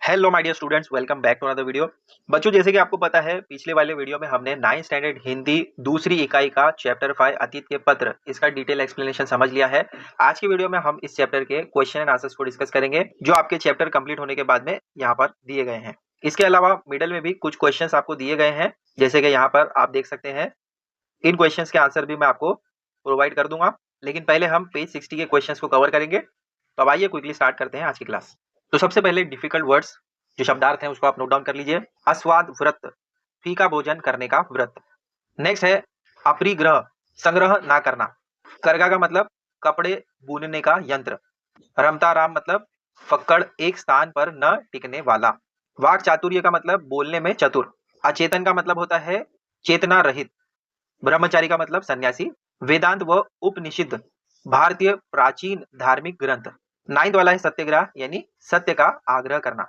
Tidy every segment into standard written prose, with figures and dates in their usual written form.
Hello my dear students, welcome back to another video. बच्चों, जैसे कि आपको पता है, पिछले वाले वीडियो में हमने 9th स्टैंडर्ड हिंदी दूसरी इकाई का चैप्टर 5 अतीत के पत्र, इसका डिटेल एक्सप्लेनेशन समझ लिया है। आज की वीडियो में हम इस चैप्टर के क्वेश्चन एंड आंसर्स को डिस्कस करेंगे, जो आपके चैप्टर कंप्लीट होने के बाद में यहाँ पर दिए गए हैं। इसके अलावा मिडल में भी कुछ क्वेश्चन आपको दिए गए हैं, जैसे कि यहाँ पर आप देख सकते हैं। इन क्वेश्चन के आंसर भी मैं आपको प्रोवाइड कर दूंगा, लेकिन पहले हम पेज 60 के क्वेश्चन को कवर करेंगे। तो अब आइए क्विकली स्टार्ट करते हैं आज की क्लास। तो सबसे पहले डिफिकल्ट वर्ड्स, जो शब्दार्थ हैं, उसको आप नोट डाउन कर लीजिए। अस्वाद व्रत, फीका भोजन करने का व्रत। नेक्स्ट है अपरिग्रह, संग्रह ना करना। करगा का मतलब कपड़े बुनने का यंत्र। रमता राम मतलब फक्कड़, एक स्थान पर न टिकने वाला। वाक चातुर्य का मतलब बोलने में चतुर। अचेतन का मतलब होता है चेतना रहित। ब्रह्मचारी का मतलब सन्यासी। वेदांत व उपनिषद, भारतीय प्राचीन धार्मिक ग्रंथ। 9th वाला है सत्याग्रह, यानी सत्य का आग्रह करना।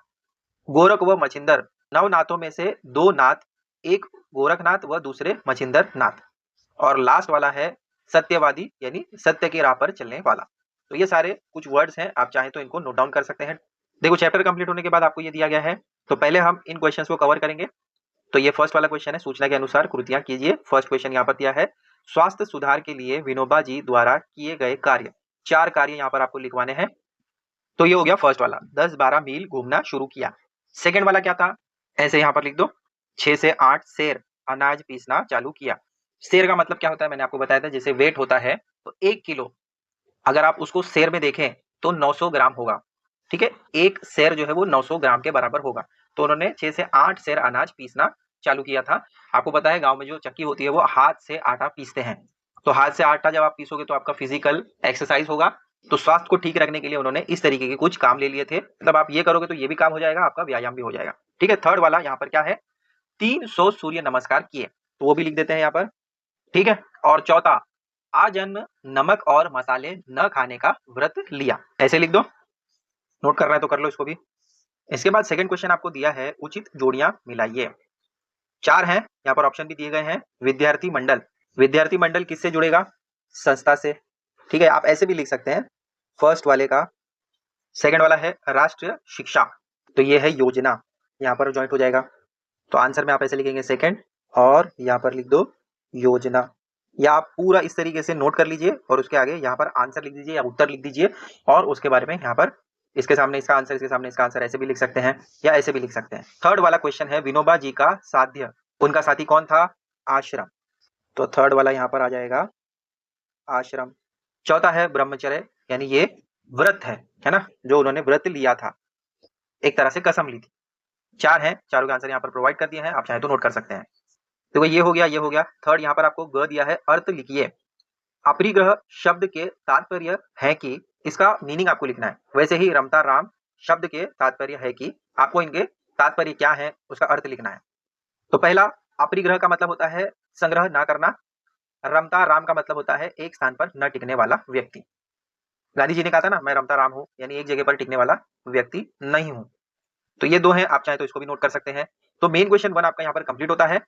गोरख व मछिंदर, नवनाथों में से दो नाथ, एक गोरखनाथ व दूसरे मछिंदर नाथ। और लास्ट वाला है सत्यवादी, यानी सत्य की राह पर चलने वाला। तो ये सारे कुछ वर्ड्स हैं, आप चाहें तो इनको नोट डाउन कर सकते हैं। देखो, चैप्टर कंप्लीट होने के बाद आपको ये दिया गया है, तो पहले हम इन क्वेश्चंस को कवर करेंगे। तो ये फर्स्ट वाला क्वेश्चन है, सूचना के अनुसार कृतियां कीजिए। फर्स्ट क्वेश्चन यहाँ पर दिया है, स्वास्थ्य सुधार के लिए विनोबा जी द्वारा किए गए कार्य। 4 कार्य यहाँ पर आपको लिखवाने हैं। तो ये हो गया फर्स्ट वाला, 10-12 मील घूमना शुरू किया। सेकंड वाला क्या था, ऐसे यहाँ पर लिख दो, 6 से 8 सेर अनाज पीसना चालू किया। सेर का मतलब क्या होता है, मैंने आपको बताया था। जैसे वेट होता है, तो 1 किलो अगर आप उसको सेर में देखें तो 900 ग्राम होगा। ठीक है, एक सेर जो है वो 900 ग्राम के बराबर होगा। तो उन्होंने 6 से 8 सेर अनाज पीसना चालू किया था। आपको पता है, गांव में जो चक्की होती है वो हाथ से आटा पीसते हैं। तो हाथ से आटा जब आप पीसोगे तो आपका फिजिकल एक्सरसाइज होगा। तो स्वास्थ्य को ठीक रखने के लिए उन्होंने इस तरीके के कुछ काम ले लिए थे। मतलब आप ये करोगे तो ये भी काम हो जाएगा, आपका व्यायाम भी हो जाएगा। ठीक है, थर्ड वाला यहाँ पर क्या है, 300 सूर्य नमस्कार किए, तो वो भी लिख देते हैं यहाँ पर। ठीक है, और चौथा, आजन्म नमक और मसाले न खाने का व्रत लिया, ऐसे लिख दो। नोट करना है तो कर लो इसको भी। इसके बाद सेकंड क्वेश्चन आपको दिया है, उचित जोड़ियां मिलाइए। 4 हैं यहाँ पर, ऑप्शन भी दिए गए हैं। विद्यार्थी मंडल, विद्यार्थी मंडल किससे जुड़ेगा, संस्था से। ठीक है, आप ऐसे भी लिख सकते हैं, फर्स्ट वाले का। सेकंड वाला है राष्ट्रीय शिक्षा, तो ये है योजना, यहाँ पर ज्वाइंट हो जाएगा। तो आंसर में आप ऐसे लिखेंगे सेकंड, और यहाँ पर लिख दो योजना। या आप पूरा इस तरीके से नोट कर लीजिए और उसके आगे यहाँ पर आंसर लिख दीजिए या उत्तर लिख दीजिए, और उसके बारे में यहाँ पर इसके सामने इसका आंसर, इसके सामने इसका आंसर, ऐसे भी लिख सकते हैं या ऐसे भी लिख सकते हैं। थर्ड वाला क्वेश्चन है, विनोबा जी का साध्य, उनका साथी कौन था, आश्रम। तो थर्ड वाला यहाँ पर आ जाएगा आश्रम। चौथा है ब्रह्मचर्य, यानी ये व्रत है ना, जो उन्होंने व्रत लिया था, एक तरह से कसम ली थी। 4 हैं, चारों के आंसर यहाँ पर प्रोवाइड कर दिए हैं, आप चाहे तो नोट कर सकते हैं। तो ये हो गया, ये हो गया। थर्ड यहाँ पर आपको ग दिया है, अर्थ लिखिए। अपरिग्रह शब्द के तात्पर्य है कि, इसका मीनिंग आपको लिखना है। वैसे ही रमता राम शब्द के तात्पर्य है कि, आपको इनके तात्पर्य क्या है उसका अर्थ लिखना है। तो पहला, अपरिग्रह का मतलब होता है संग्रह ना करना। रमता राम का मतलब होता है एक स्थान पर न टिकने वाला व्यक्ति। गांधी जी ने कहा था ना, मैं रमता राम हूं, यानी एक जगह पर टिकने वाला व्यक्ति नहीं हूं। तो ये 2 हैं, आप चाहे तो इसको भी नोट कर सकते हैं। तो मेन क्वेश्चन 1 आपका यहाँ पर कंप्लीट होता है।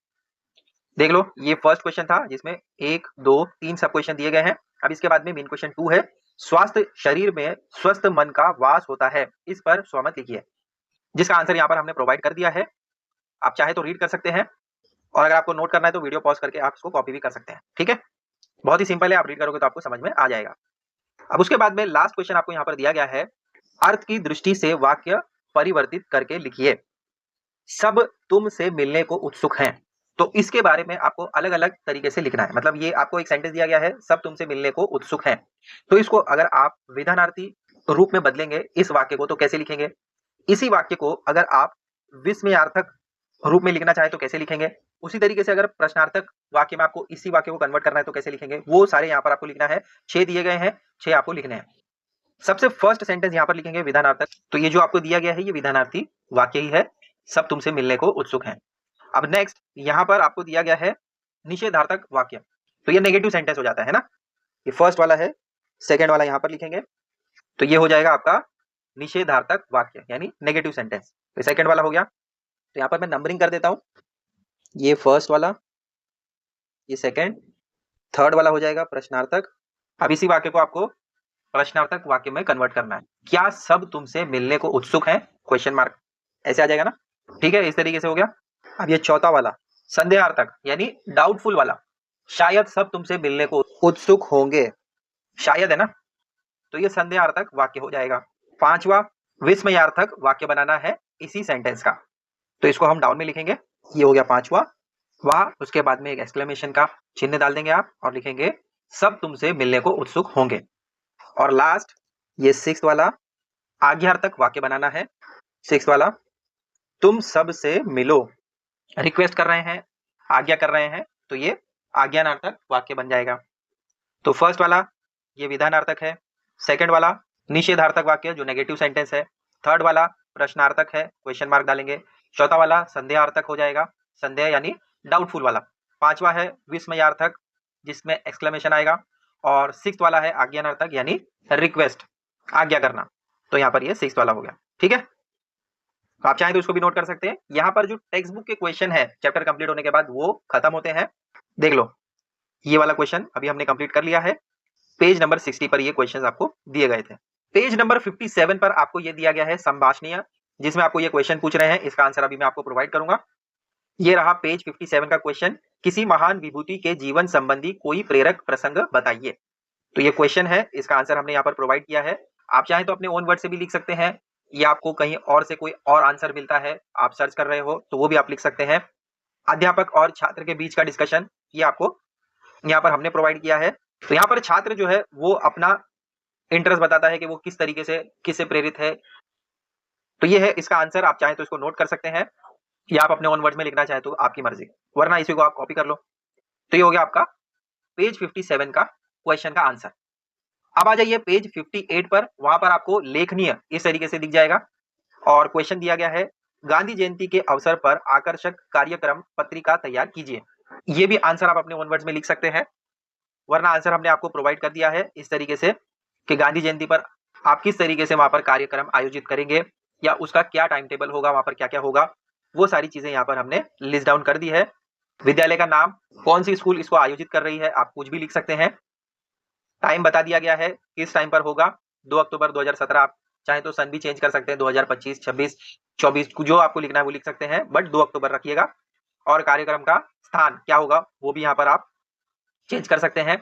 देख लो, ये फर्स्ट क्वेश्चन था जिसमें 1, 2, 3 सब क्वेश्चन दिए गए हैं। अब इसके बाद में मेन क्वेश्चन 2 है, स्वास्थ्य शरीर में स्वस्थ मन का वास होता है, इस पर स्वमत लिखिए, जिसका आंसर यहाँ पर हमने प्रोवाइड कर दिया है। आप चाहे तो रीड कर सकते हैं, और अगर आपको नोट करना है तो वीडियो पॉज करके आप इसको कॉपी भी कर सकते हैं। ठीक है, बहुत ही सिंपल है, आप रीड करोगे तो आपको समझ में आ जाएगा। अब उसके बाद में लास्ट क्वेश्चन आपको यहाँ पर दिया गया है, अर्थ की दृष्टि से वाक्य परिवर्तित करके लिखिए। सब तुमसे मिलने को उत्सुक हैं, तो इसके बारे में आपको अलग अलग तरीके से लिखना है। मतलब ये आपको एक सेंटेंस दिया गया है, सब तुमसे मिलने को उत्सुक हैं, तो इसको अगर आप विधानार्थी रूप में बदलेंगे इस वाक्य को, तो कैसे लिखेंगे। इसी वाक्य को अगर आप विस्मयार्थक रूप में लिखना चाहे तो कैसे लिखेंगे। उसी तरीके से अगर प्रश्नार्थक वाक्य में आपको इसी वाक्य को कन्वर्ट करना है तो कैसे लिखेंगे, वो सारे यहाँ पर आपको लिखना है। 6 दिए गए हैं, 6 आपको लिखने हैं। सबसे फर्स्ट सेंटेंस यहाँ पर लिखेंगे विधानार्थक, तो ये जो आपको दिया गया है ये विधानार्थी वाक्य ही है, सब तुमसे मिलने को उत्सुक हैं। अब नेक्स्ट यहाँ पर आपको दिया गया है निषेधार्थक वाक्य, तो ये नेगेटिव सेंटेंस हो जाता है ना। ये फर्स्ट वाला है, सेकेंड वाला यहाँ पर लिखेंगे, तो ये हो जाएगा आपका निषेधार्थक वाक्य, यानी नेगेटिव सेंटेंस। तो सेकेंड वाला हो गया। तो यहाँ पर मैं नंबरिंग कर देता हूं, ये फर्स्ट वाला, ये सेकेंड, थर्ड वाला हो जाएगा प्रश्नार्थक। अब इसी वाक्य को आपको प्रश्नार्थक वाक्य में कन्वर्ट करना है। क्या सब तुमसे मिलने को उत्सुक हैं, क्वेश्चन मार्क। ऐसे आ जाएगा ना, ठीक है, इस तरीके से हो गया। अब ये चौथा वाला संदेहार्थक यानी डाउटफुल वाला, शायद सब तुमसे मिलने को उत्सुक होंगे, शायद है ना, तो ये संदेहार्थक वाक्य हो जाएगा। पांचवा विस्मयार्थक वाक्य बनाना है इसी सेंटेंस का, तो इसको हम डाउन में लिखेंगे, ये हो गया पांचवा। वहां उसके बाद में एक एक्सक्लेमेशन का चिन्ह डाल देंगे आप और लिखेंगे सब तुमसे मिलने को उत्सुक होंगे। और लास्ट ये सिक्स्थ वाला आज्ञार्थक वाक्य बनाना है। सिक्स्थ वाला तुम सब से मिलो, रिक्वेस्ट कर रहे हैं, आज्ञा कर रहे हैं, तो ये आज्ञानार्थक वाक्य बन जाएगा। तो फर्स्ट वाला ये विधानार्थक है, सेकंड वाला निषेधार्थक वाक्य जो नेगेटिव सेंटेंस है, थर्ड वाला प्रश्नार्थक है, क्वेश्चन मार्क डालेंगे, चौथा वाला संदेहार्थक हो जाएगा, संदेह यानी डाउटफुल वाला, पांचवा है विस्मयार्थक जिसमें एक्सक्लेमेशन आएगा, और सिक्स्थ वाला है आज्ञानार्थक यानी रिक्वेस्ट, आज्ञा करना, तो यहाँ पर ये सिक्स्थ वाला हो गया। ठीक है, तो आप चाहें तो इसको भी नोट कर सकते हैं। यहाँ पर जो टेक्स्ट बुक के क्वेश्चन है चैप्टर कंप्लीट होने के बाद वो खत्म होते हैं, देख लो ये वाला क्वेश्चन अभी हमने कंप्लीट कर लिया है। पेज नंबर 60 पर ये क्वेश्चंस आपको दिए गए थे। पेज नंबर 57 पर आपको ये दिया गया है संभाषणीय, जिसमें आपको ये क्वेश्चन पूछ रहे हैं, इसका आंसर अभी मैं आपको प्रोवाइड करूंगा। ये रहा पेज 57 का क्वेश्चन, किसी महान विभूति के जीवन संबंधी कोई प्रेरक प्रसंग बताइए। तो ये क्वेश्चन है, इसका आंसर हमने यहाँ पर प्रोवाइड किया है। आप चाहें तो अपने ओन वर्ड से भी लिख सकते हैं, या आपको कहीं और से कोई और आंसर मिलता है, आप सर्च कर रहे हो तो वो भी आप लिख सकते हैं। अध्यापक और छात्र के बीच का डिस्कशन ये आपको यहाँ पर हमने प्रोवाइड किया है। तो यहाँ पर छात्र जो है वो अपना इंटरेस्ट बताता है कि वो किस तरीके से किससे प्रेरित है, तो ये है इसका आंसर। आप चाहें तो इसको नोट कर सकते हैं, या आप अपने ओन वर्ड में लिखना चाहे तो आपकी मर्जी, वरना इसी को आप कॉपी कर लो। तो ये हो गया आपका पेज 57 का क्वेश्चन का आंसर। अब आ जाइए पेज 58 पर, वहां पर आपको लेखनीय इस तरीके से दिख जाएगा और क्वेश्चन दिया गया है गांधी जयंती के अवसर पर आकर्षक कार्यक्रम पत्रिका तैयार कीजिए। ये भी आंसर आप अपने ओन वर्ड्स में लिख सकते हैं, वरना आंसर हमने आपको प्रोवाइड कर दिया है इस तरीके से कि गांधी जयंती पर आप किस तरीके से वहां पर कार्यक्रम आयोजित करेंगे, या उसका क्या टाइम टेबल होगा, वहां पर क्या क्या होगा, वो सारी चीजें यहाँ पर हमने लिस्ट डाउन कर दी है। विद्यालय का नाम, कौन सी स्कूल इसको आयोजित कर रही है, आप कुछ भी लिख सकते हैं। टाइम बता दिया गया है किस टाइम पर होगा, 2 अक्टूबर 2017, आप चाहे तो सन भी चेंज कर सकते हैं, 2025, 26, 24, जो आपको लिखना है वो लिख सकते हैं, बट 2 अक्टूबर रखिएगा। और कार्यक्रम का स्थान क्या होगा वो भी यहाँ पर आप चेंज कर सकते हैं।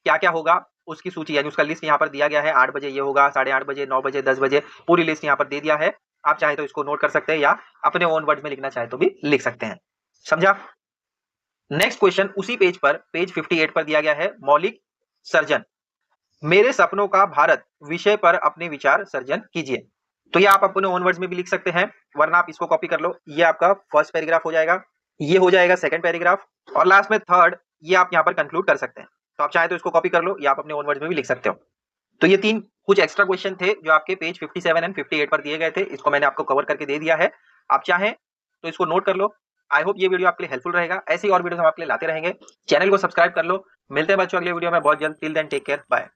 क्या क्या होगा उसकी सूची यानी उसका लिस्ट यहाँ पर दिया गया है, 8 बजे ये होगा, 8:30 बजे, 9 बजे, 10 बजे, पूरी लिस्ट यहाँ पर दे दिया है। आप चाहे तो इसको नोट कर सकते हैं, या अपने ओन वर्ड में लिखना चाहे तो भी लिख सकते हैं। समझा? नेक्स्ट क्वेश्चन उसी पेज पर, पेज 58 पर दिया गया है मौलिक सर्जन, मेरे सपनों का भारत विषय पर अपने विचार सर्जन कीजिए। तो ये आप अपने ओन वर्ड्स में भी लिख सकते हैं, वरना आप इसको कॉपी कर लो। ये आपका फर्स्ट पैराग्राफ हो जाएगा, ये हो जाएगा सेकंड पैराग्राफ, और लास्ट में थर्ड, ये आप यहाँ पर कंक्लूड कर सकते हैं। तो आप चाहे तो इसको कॉपी कर लो, या आप अपने ओन वर्ड्स में भी लिख सकते हो। तो ये तीन कुछ एक्स्ट्रा क्वेश्चन थे जो आपके पेज 57 एंड 58 पर दिए गए थे, इसको मैंने आपको कवर करके दे दिया है। आप चाहें तो इसको नोट कर लो। आई होप ये वीडियो आपके लिए हेल्पफुल रहेगा। ऐसी और वीडियो हम आपके लिए लाते रहेंगे। चैनल को सब्सक्राइब कर लो। मिलते हैं बच्चों अगले वीडियो में बहुत जल्द। Till then take care, bye.